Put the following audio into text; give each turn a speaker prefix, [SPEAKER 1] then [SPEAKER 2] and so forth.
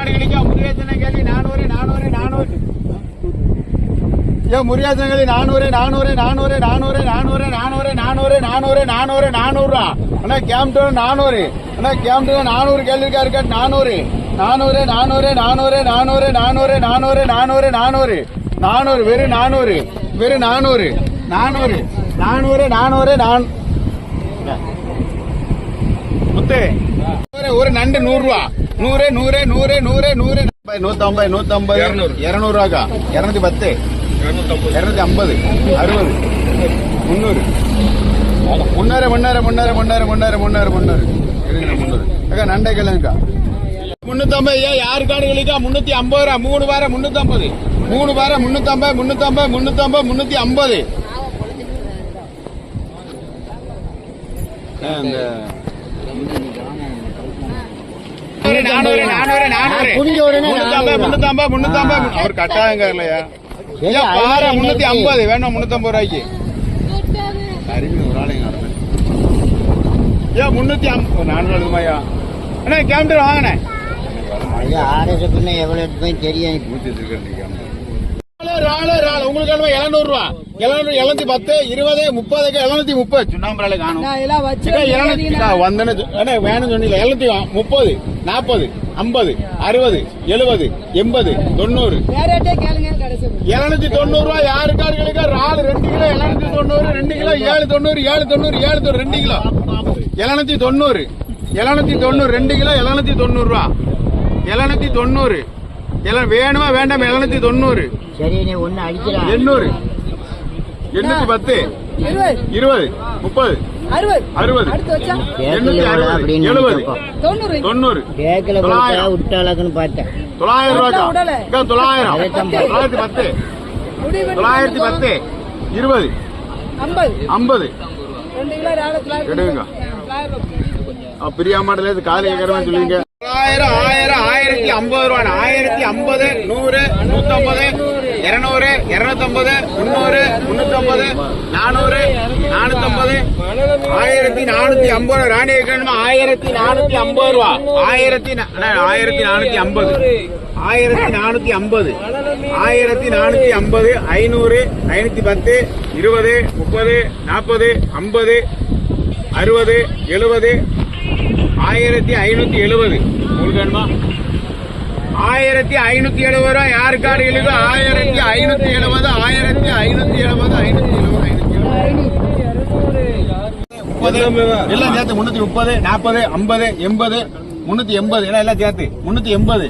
[SPEAKER 1] காடுகளுக்கு முருகேசன கேள்வி 400 400 400 முருகேசன கேள்வி 400 400 400 400 400 400 400 400 400 400 அண்ணா கேம்டோன் 400 அண்ணா கேம்டோன் 400 கேள்வி இருக்கா 400 400 400 400 400 400 400 400 400 400 வெறும் 400 வெறும் 400 400 400 400 முத்து ஒரு நண்டு 100 ரூபா 100 100 100 100 100 150 150 200 ரூபாக்கா 210 250 60 300 முன்னேற முன்னேற முன்னேற முன்னேற முன்னேற முன்னேற முன்னேற அக்கா நண்டை கிழங்கா 350 யாரு காடுகளுக்கா 350 ரூபா 3 வாரம் 350 3 வாரம் 350 350 350 350 அவர் கட்டாயங்க இல்லையா 350 வேணும் 350 ரூபாய்க்கு ஒரு ஆளைங்க 350 400 ரூபாயா அண்ணா கேம்டர் வாங்கினே
[SPEAKER 2] எவ்வளவு தெரியும்
[SPEAKER 1] உங்களுக்கு 700 ரூபா 710 20 30 730 சுண்ணாம்பு காணும் வேணும் சொன்னீங்க 730 40 50 60 70 80 90 790 ரூபா யாருக்காருக்கு ரால் 2 கிலோ 790 2 கிலோ 790 790 790 2 கிலோ 790 790 2 கிலோ 790 ரூபா 790 வேணுமா வேண்டாம் 790
[SPEAKER 2] சரி நீ ஒண்ணு அடிக்கிறா
[SPEAKER 1] 800 810 20 30 60 70 90
[SPEAKER 2] கேக்கல விட்டாளக்குன்னு பார்த்தேன்
[SPEAKER 1] 900 ரூபாய்க்கா 910 910 20 50 எடுங்க பிரியா மாடல காலை கேட்கறேன் சொல்லுங்க 1000 1000 1050 ரூபா 1050 100 150 200 250 300 350 400 450 1450 ராணி கேட்கணுமா 1450 ரூபா 1450 1450 1450 500 510 20 30 40 50 60 70 1570 உங்களுக்கு வேணுமா 1570 ரூபா யாரு காடுகளுக்கு 1570 1570 எல்லாம் சேர்த்து 330 40 50 80 380 எல்லாம் சேர்த்து 380